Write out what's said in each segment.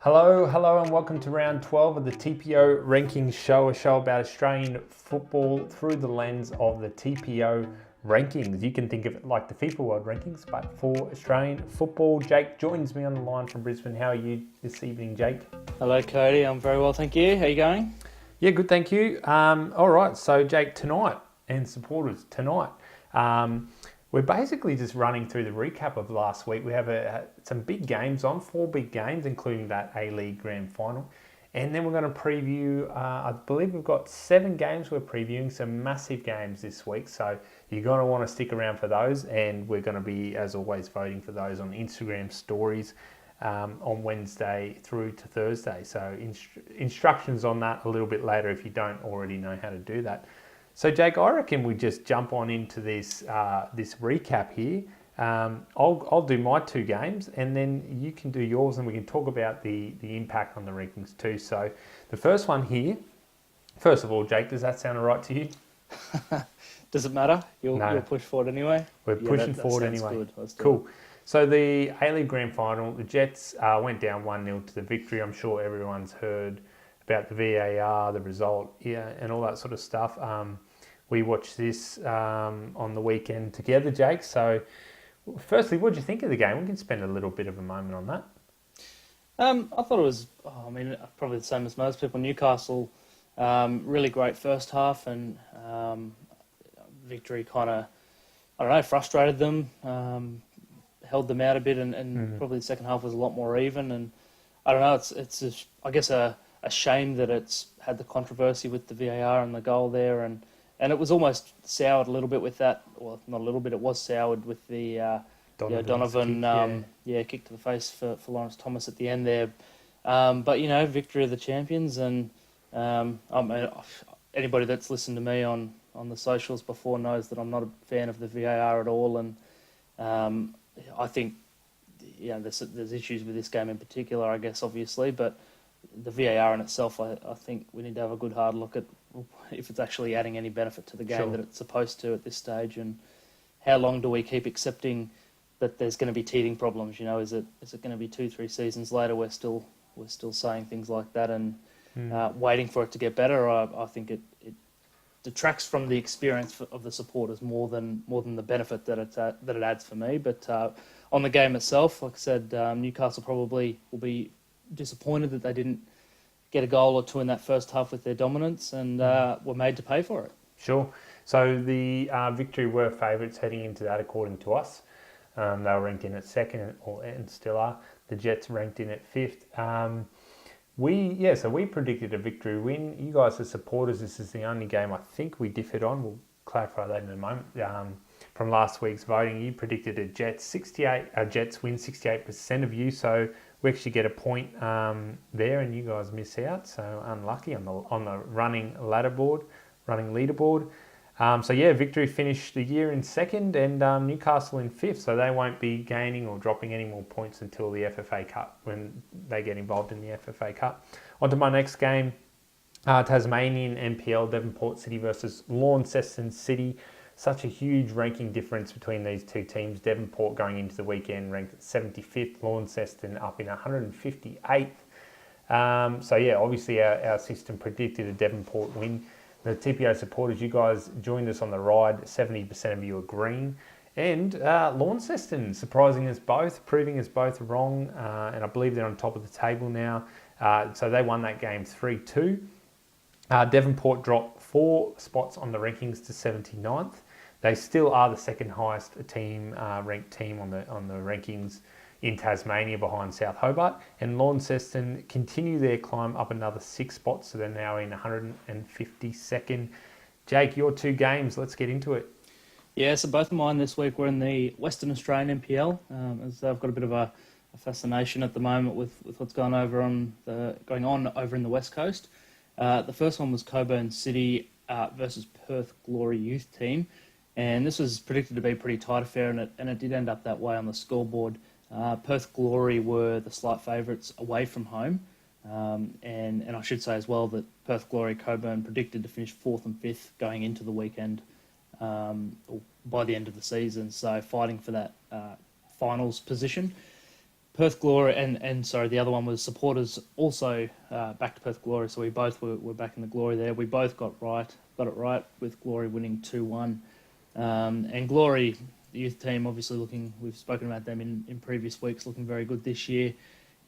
Hello, and welcome to round 12 of the TPO Rankings Show, a show about Australian football through the lens of the TPO rankings. You can think of it like the FIFA World Rankings, but for Australian football. Jake joins me on the line from Brisbane. How are you this evening, Jake? Hello, Cody. I'm very well, thank you. How are you going? Yeah, good, thank you. All right, so Jake, tonight, and supporters, tonight, we're basically just running through the recap of last week. We have some big games on, 4 big games, including that A-League Grand Final. And then we're going to preview, I believe we've got 7 games we're previewing, some massive games this week. So you're going to want to stick around for those. And we're going to be, as always, voting for those on Instagram stories on Wednesday through to Thursday. So instructions on that a little bit later if you don't already know how to do that. So Jake, I reckon we just jump on into this this recap here. I'll do my 2 games, and then you can do yours, and we can talk about the impact on the rankings too. So the first one here. First of all, Jake, does that sound all right to you? Does it matter? You'll push forward anyway? We're pushing forward anyway. Good. Cool. So the A-League Grand Final, the Jets went down 1-0 to the Victory. I'm sure everyone's heard about the VAR, the result, and all that sort of stuff. We watched this on the weekend together, Jake. So, firstly, what did you think of the game? We can spend a little bit of a moment on that. I thought it was, probably the same as most people. Newcastle, really great first half, and Victory kind of, frustrated them, held them out a bit, and probably the second half was a lot more even. And I don't know, it's I guess a shame that it's had the controversy with the VAR and the goal there, and it was almost soured a little bit with that. Well, not a little bit. It was soured with the Donovan kick to the face for Lawrence Thomas at the end there. But Victory of the champions, and anybody that's listened to me on the socials before knows that I'm not a fan of the VAR at all, and I think there's issues with this game in particular, I guess, obviously, but the VAR in itself, I think we need to have a good hard look at if it's actually adding any benefit to the game that it's supposed to at this stage, and how long do we keep accepting that there's going to be teething problems? Is it going to be 2-3 seasons later we're still saying things like that and waiting for it to get better? I think it detracts from the experience of the supporters more than the benefit that it adds for me. But on the game itself, like I said, Newcastle probably will be disappointed that they didn't get a goal or 2 in that first half with their dominance, and were made to pay for it. Sure. So the Victory were favourites heading into that, according to us. They were ranked in at 2nd, and still are. The Jets ranked in at 5th. So we predicted a Victory win. You guys as supporters, this is the only game I think we differed on. We'll clarify that in a moment. From last week's voting, you predicted a Jets win, 68% of you. So we actually get a point there, and you guys miss out. So unlucky on the running leaderboard. Victory finished the year in 2nd, and Newcastle in 5th. So they won't be gaining or dropping any more points until the FFA Cup, when they get involved in the FFA Cup. On to my next game, Tasmanian NPL, Devonport City versus Launceston City. Such a huge ranking difference between these 2 teams. Devonport going into the weekend ranked 75th, Launceston up in 158th. Obviously our system predicted a Devonport win. The TPO supporters, you guys joined us on the ride. 70% of you are green. And Launceston surprising us both, proving us both wrong. And I believe they're on top of the table now. So they won that game 3-2. Devonport dropped 4 spots on the rankings to 79th. They still are the 2nd highest ranked team on the rankings in Tasmania, behind South Hobart. And Launceston continue their climb up another 6 spots, so they're now in 152nd. Jake, your 2 games, let's get into it. Yeah, so both of mine this week were in the Western Australian NPL, as I've got a bit of a fascination at the moment with what's going on over in the West Coast. The first one was Cockburn City versus Perth Glory Youth Team, and this was predicted to be a pretty tight affair, and it did end up that way on the scoreboard. Perth Glory were the slight favourites away from home, and I should say as well that Perth Glory Cockburn predicted to finish 4th and 5th going into the weekend by the end of the season, so fighting for that finals position. Perth Glory, and sorry, the other one was Supporters also back to Perth Glory, so we both were back in the Glory there. We both got it right with Glory winning 2-1. And Glory, the youth team, obviously we've spoken about them in previous weeks, looking very good this year.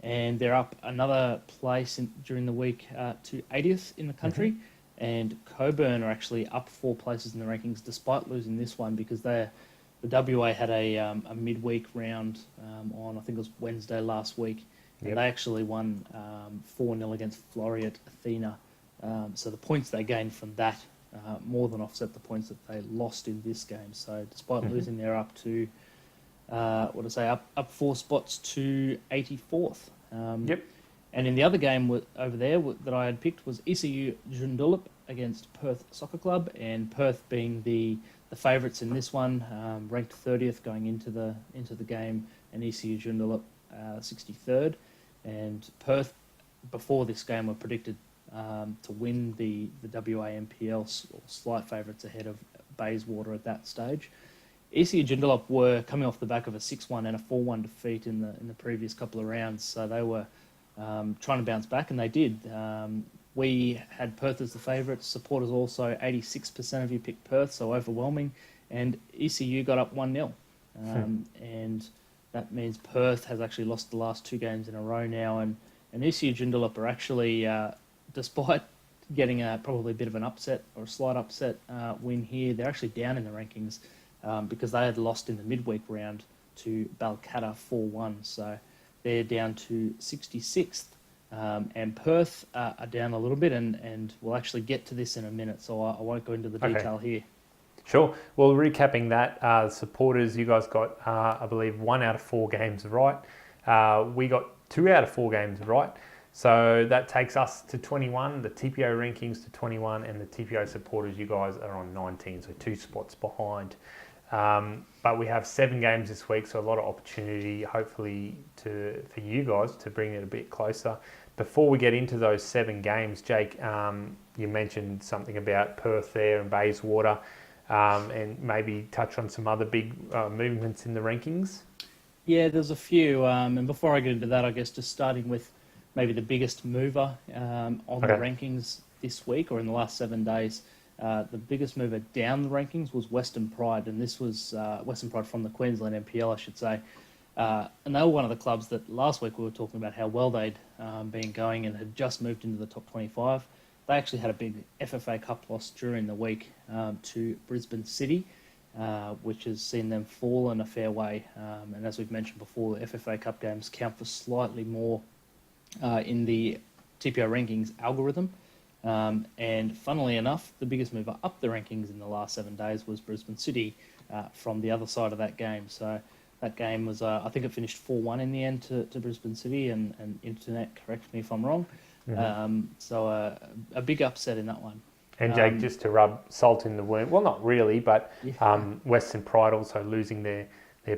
And they're up another place during the week to 80th in the country. Mm-hmm. And Cockburn are actually up 4 places in the rankings despite losing this one, because the WA had a midweek round on, I think it was Wednesday last week. And They actually won 4-0 against Floreat Athena. So the points they gained from that more than offset the points that they lost in this game. So despite losing, they're up to, up 4 spots to 84th. And in the other game over there that I had picked was ECU Joondalup against Perth Soccer Club, and Perth being the favourites in this one, ranked 30th going into the game, and ECU Joondalup 63rd. And Perth, before this game, were predicted to win the WA NPL, slight favourites ahead of Bayswater at that stage. ECU Joondalup were coming off the back of a 6-1 and a 4-1 defeat in the previous couple of rounds, so they were trying to bounce back, and they did. We had Perth as the favourites. Supporters also, 86% of you picked Perth, so overwhelming. And ECU got up 1-0. And that means Perth has actually lost the last 2 games in a row now. And ECU Joondalup are actually, despite getting probably a bit of an upset or a slight upset win here, they're actually down in the rankings because they had lost in the midweek round to Balcatta 4-1. So they're down to 66th. And Perth are down a little bit, and we'll actually get to this in a minute, so I won't go into the detail here. Sure. Well, recapping that, Supporters, you guys got, I believe, 1 out of 4 games right. We got 2 out of 4 games right. So that takes us to 21, the TPO rankings to 21, and the TPO Supporters, you guys are on 19, so 2 spots behind. But we have 7 games this week, so a lot of opportunity, hopefully, for you guys to bring it a bit closer. Before we get into those 7 games, Jake, you mentioned something about Perth there and Bayswater, and maybe touch on some other big movements in the rankings. Yeah, there's a few. And before I get into that, I guess just starting with maybe the biggest mover on the rankings this week or in the last 7 days. The biggest mover down the rankings was Western Pride, and this was Western Pride from the Queensland NPL, I should say. And they were one of the clubs that last week we were talking about how well they'd been going and had just moved into the top 25. They actually had a big FFA Cup loss during the week to Brisbane City, which has seen them fall in a fair way. And as we've mentioned before, the FFA Cup games count for slightly more in the TPO rankings algorithm. And funnily enough, the biggest mover up the rankings in the last 7 days was Brisbane City from the other side of that game. So that game was, I think it finished 4-1 in the end to Brisbane City, and Internet, correct me if I'm wrong. So a big upset in that one. And Jake, just to rub salt in the wound, well, not really, but Western Pride also losing their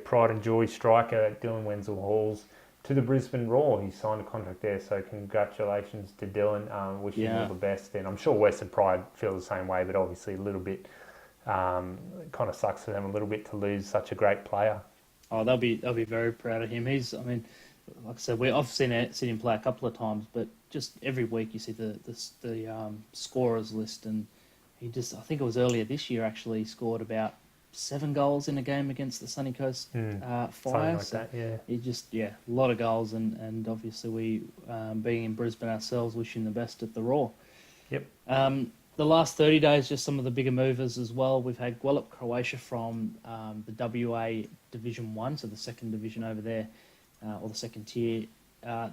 pride and joy striker, Dylan Wenzel-Halls, to the Brisbane Roar. He signed a contract there, so congratulations to Dylan. Wish him all the best. And I'm sure Western Pride feel the same way, but obviously a little bit, kind of sucks for them a little bit to lose such a great player. Oh, they'll be very proud of him. He's, I mean, like I said, I've seen him play a couple of times, but just every week you see the scorers list, and he just, I think it was earlier this year actually, scored about 7 goals in a game against the Sunny Coast Fire. Like so that, yeah. He just, a lot of goals, and obviously we, being in Brisbane ourselves, wish him the best at the Raw. Yep. The last 30 days, just some of the bigger movers as well. We've had Guelph, Croatia from the WA Division 1, so the second division over there, or the second tier.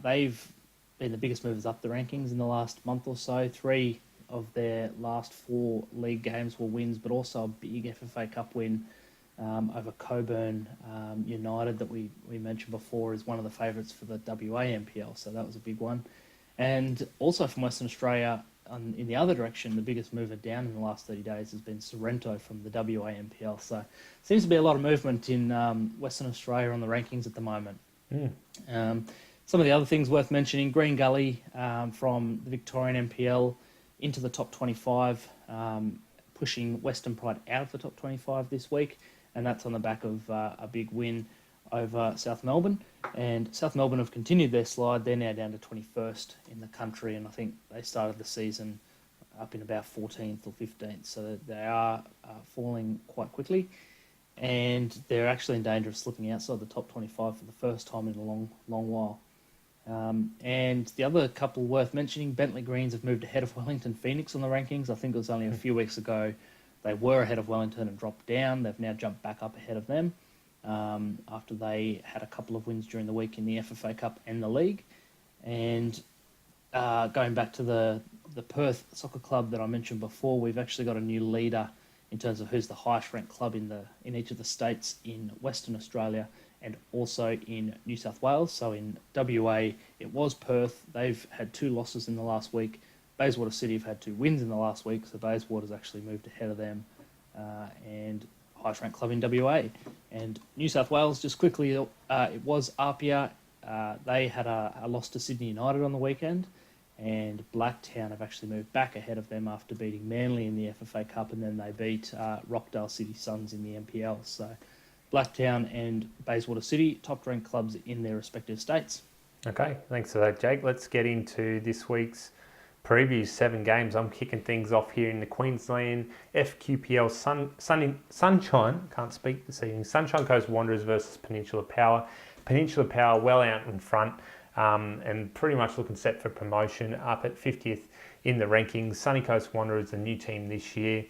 They've been the biggest movers up the rankings in the last month or so. 3 of their last 4 league games were wins, but also a big FFA Cup win over Cockburn United that we mentioned before is one of the favourites for the WA NPL, so that was a big one. And also from Western Australia, in the other direction, the biggest mover down in the last 30 days has been Sorrento from the WA NPL. So seems to be a lot of movement in Western Australia on the rankings at the moment. Some of the other things worth mentioning, Green Gully from the Victorian NPL into the top 25, pushing Western Pride out of the top 25 this week, and that's on the back of a big win over South Melbourne, and South Melbourne have continued their slide. They're now down to 21st in the country, and I think they started the season up in about 14th or 15th, so they are falling quite quickly, and they're actually in danger of slipping outside the top 25 for the first time in a long while. And the other couple worth mentioning, Bentleigh Greens have moved ahead of Wellington Phoenix on the rankings. I think it was only a few weeks ago they were ahead of Wellington and dropped down. They've now jumped back up ahead of them after they had a couple of wins during the week in the FFA Cup and the league. And going back to the Perth Soccer Club that I mentioned before, we've actually got a new leader in terms of who's the highest ranked club in each of the states in Western Australia and also in New South Wales. So in WA, it was Perth. They've had 2 losses in the last week. Bayswater City have had 2 wins in the last week, so Bayswater's actually moved ahead of them, and highest ranked club in WA. And New South Wales, just quickly, it was Apia. They had a loss to Sydney United on the weekend, and Blacktown have actually moved back ahead of them after beating Manly in the FFA Cup, and then they beat Rockdale City Suns in the NPL. So Blacktown and Bayswater City, top-ranked clubs in their respective states. Okay, thanks for that, Jake. Let's get into this week's previews. 7 games. I'm kicking things off here in the Queensland FQPL Sunshine. Can't speak this evening. Sunshine Coast Wanderers versus Peninsula Power. Peninsula Power well out in front and pretty much looking set for promotion, up at 50th in the rankings. Sunny Coast Wanderers, a new team this year.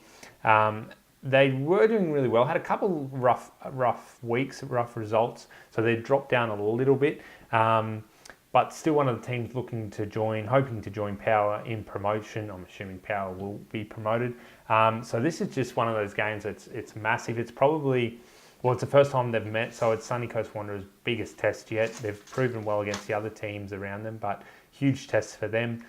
They were doing really well, had a couple rough weeks, rough results, so they dropped down a little bit, but still one of the teams hoping to join Power in promotion. I'm assuming Power will be promoted. So this is just one of those games it's massive. It's probably, it's the first time they've met, so it's Sunny Coast Wanderers' biggest test yet. They've proven well against the other teams around them, but huge tests for them.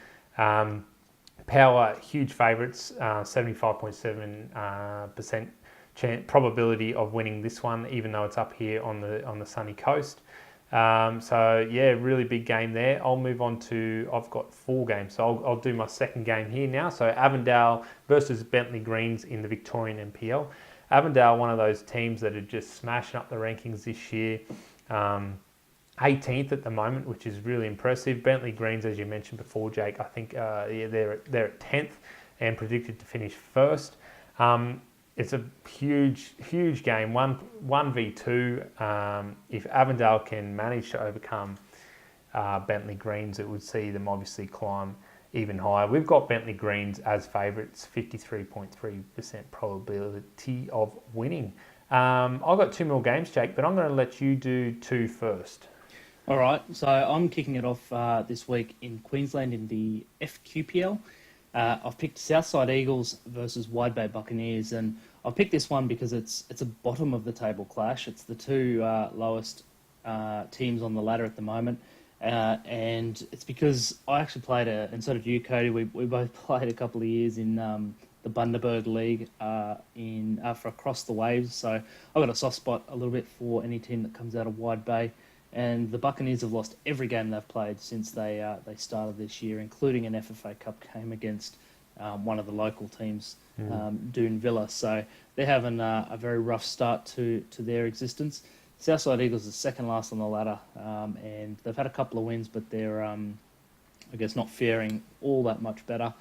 Power, huge favourites, 75.7% probability of winning this one, even though it's up here on the sunny coast. So yeah, really big game there. I'll move on to, I've got 4 games, so I'll do my second game here now. So Avondale versus Bentleigh Greens in the Victorian NPL. Avondale, one of those teams that are just smashing up the rankings this year. 18th at the moment, which is really impressive. Bentleigh Greens, as you mentioned before, Jake, I think they're at 10th and predicted to finish first. It's a huge game, 1v2. If Avondale can manage to overcome Bentleigh Greens, it would see them obviously climb even higher. We've got Bentleigh Greens as favourites, 53.3% probability of winning. I've got 2 more games, Jake, but I'm going to let you do 2 first. All right, so I'm kicking it off this week in Queensland in the FQPL. I've picked Southside Eagles versus Wide Bay Buccaneers, and I've picked this one because it's a bottom of the table clash. It's the 2 lowest teams on the ladder at the moment, and it's because I actually played and so did you, Cody. We both played a couple of years in the Bundaberg League for Across the Waves. So I've got a soft spot a little bit for any team that comes out of Wide Bay. And the Buccaneers have lost every game they've played since they started this year, including an FFA Cup game against one of the local teams, Doon Villa. So they're having a very rough start to their existence. Southside Eagles is second last on the ladder, and they've had a couple of wins, but they're, I guess, not faring all that much better.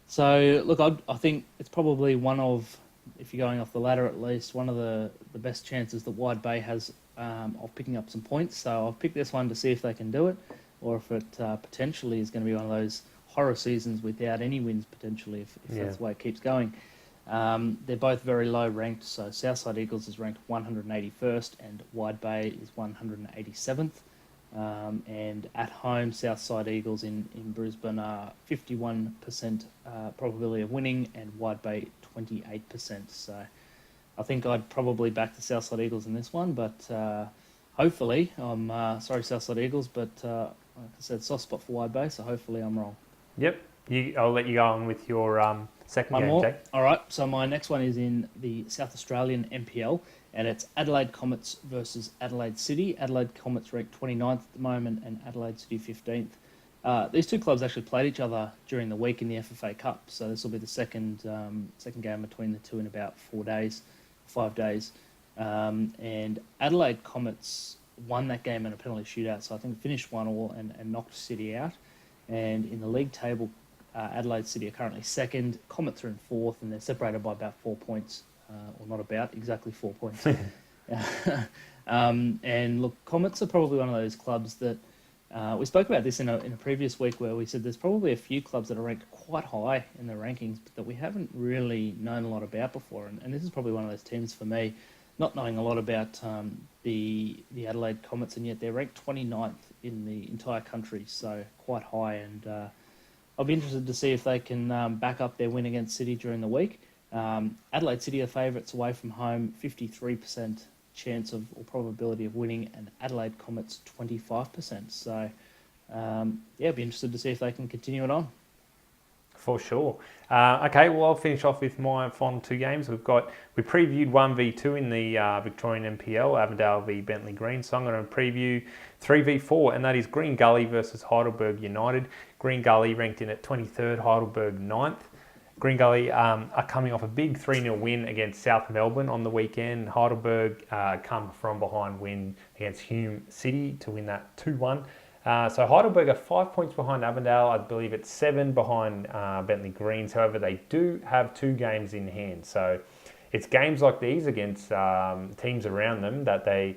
So, look, I think it's probably one of, if you're going off the ladder at least, one of the best chances that Wide Bay has of picking up some points. So I've picked this one to see if they can do it, or if it potentially is going to be one of those horror seasons without any wins potentially, if that's the way it keeps going. They're both very low ranked, so Southside Eagles is ranked 181st and Wide Bay is 187th. And at home, Southside Eagles in Brisbane are 51% probability of winning and Wide Bay 28%. So I think I'd probably back the Southside Eagles in this one, but hopefully, sorry Southside Eagles, but like I said, soft spot for Wide Bay, so hopefully I'm wrong. Yep, I'll let you go on with your second game, Jake. All right, so my next one is in the South Australian NPL, and it's Adelaide Comets versus Adelaide City. Adelaide Comets ranked 29th at the moment, and Adelaide City 15th. These 2 clubs actually played each other during the week in the FFA Cup, so this will be the second game between the 2 in about 5 days. And Adelaide Comets won that game in a penalty shootout. So I think finished 1-1 and knocked City out. And in the league table, Adelaide City are currently second. Comets are in fourth, and they're separated by about 4 points. Or not about, exactly 4 points. And look, Comets are probably one of those clubs that we spoke about this in a previous week where we said there's probably a few clubs that are ranked quite high in the rankings but that we haven't really known a lot about before. And this is probably one of those teams for me, not knowing a lot about the Adelaide Comets, and yet they're ranked 29th in the entire country, so quite high. And I'll be interested to see if they can back up their win against City during the week. Adelaide City are favourites away from home, 53% chance of or probability of winning, and Adelaide Comets 25%. So, it'd be interested to see if they can continue it on. For sure. Okay, well, I'll finish off with my final two games. We previewed 1v2 in the Victorian NPL, Avondale v Bentleigh Green. So I'm going to preview 3v4, and that is Green Gully versus Heidelberg United. Green Gully ranked in at 23rd, Heidelberg 9th. Green Gully are coming off a big 3-0 win against South Melbourne on the weekend. Heidelberg come from behind win against Hume City to win that 2-1. So Heidelberg are 5 points behind Avondale. I believe it's 7 behind Bentleigh Greens. However, they do have 2 games in hand. So it's games like these against teams around them that they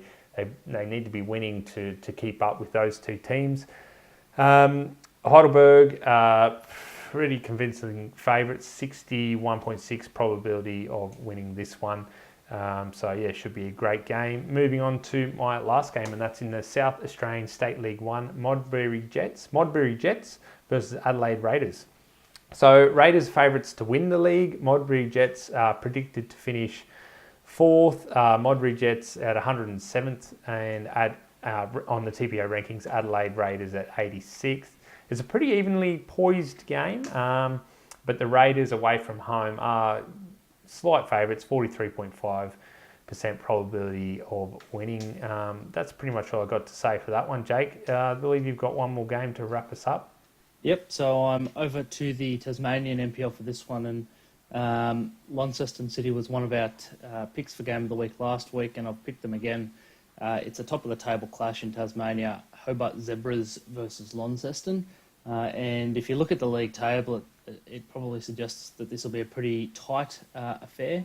need to be winning to keep up with those 2 teams. Heidelberg, pretty convincing favourites, 61.6 probability of winning this one. It should be a great game. Moving on to my last game, and that's in the South Australian State League 1, Modbury Jets versus Adelaide Raiders. So Raiders favourites to win the league. Modbury Jets are predicted to finish 4th. Modbury Jets at 107th, and on the TPO rankings, Adelaide Raiders at 86th. It's a pretty evenly poised game, but the Raiders away from home are slight favourites, 43.5% probability of winning. That's pretty much all I got to say for that one, Jake. I believe you've got one more game to wrap us up. Yep, so I'm over to the Tasmanian NPL for this one, and Launceston City was one of our picks for Game of the Week last week, and I've picked them again. It's a top-of-the-table clash in Tasmania, Hobart Zebras versus Launceston. And if you look at the league table, it probably suggests that this will be a pretty tight affair.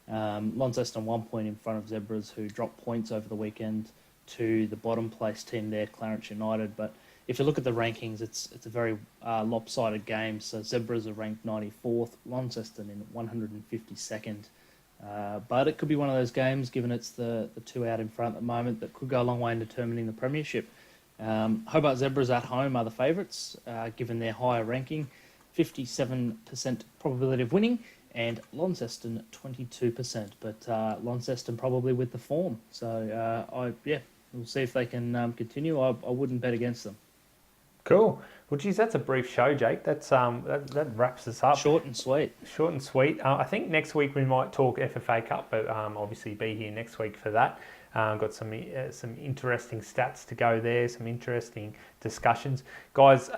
Launceston 1 point in front of Zebras, who dropped points over the weekend to the bottom place team there, Clarence United. But if you look at the rankings, it's a very lopsided game. So Zebras are ranked 94th, Launceston in 152nd. But it could be one of those games, given it's the 2 out in front at the moment, that could go a long way in determining the premiership. Hobart Zebras at home are the favourites, given their higher ranking, 57% probability of winning, and Launceston 22%. But Launceston probably with the form. So we'll see if they can continue. I wouldn't bet against them. Cool. Well, geez, that's a brief show, Jake. That wraps us up. Short and sweet. I think next week we might talk FFA Cup, but obviously be here next week for that. Got some interesting stats to go there, some interesting discussions. Guys,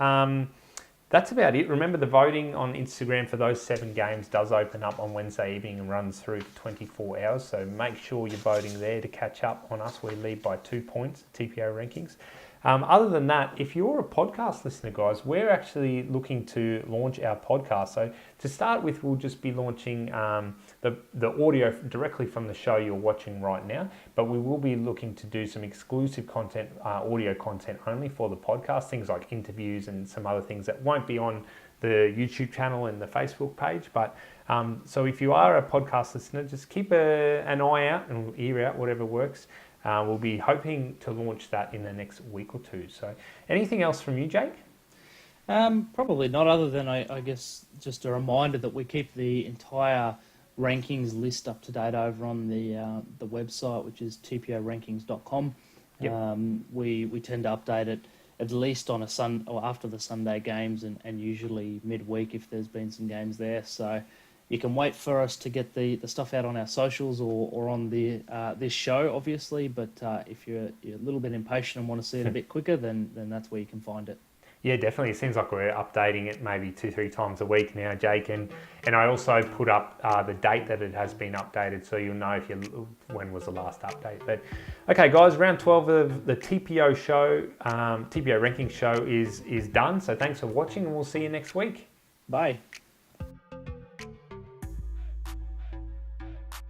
that's about it. Remember, the voting on Instagram for those 7 games does open up on Wednesday evening and runs through for 24 hours. So make sure you're voting there to catch up on us. We lead by 2 points, TPO rankings. Other than that, if you're a podcast listener, guys, we're actually looking to launch our podcast. So to start with, we'll just be launching the audio directly from the show you're watching right now. But we will be looking to do some exclusive content, audio content only for the podcast, things like interviews and some other things that won't be on the YouTube channel and the Facebook page. But so if you are a podcast listener, just keep an eye out and ear out, whatever works. We'll be hoping to launch that in the next week or 2. So anything else from you, Jake? Probably not, other than I guess just a reminder that we keep the entire rankings list up to date over on the website, which is tporankings.com. Yep. We tend to update it at least on or after the Sunday games, and usually midweek if there's been some games there. So you can wait for us to get the stuff out on our socials or on this show, obviously. But if you're a little bit impatient and want to see it a bit quicker, then that's where you can find it. Yeah, definitely. It seems like we're updating it maybe 2-3 times a week now, Jake. And I also put up the date that it has been updated, so you'll know if when was the last update. But okay, guys, round 12 of the TPO show, TPO ranking show is done. So thanks for watching, and we'll see you next week. Bye.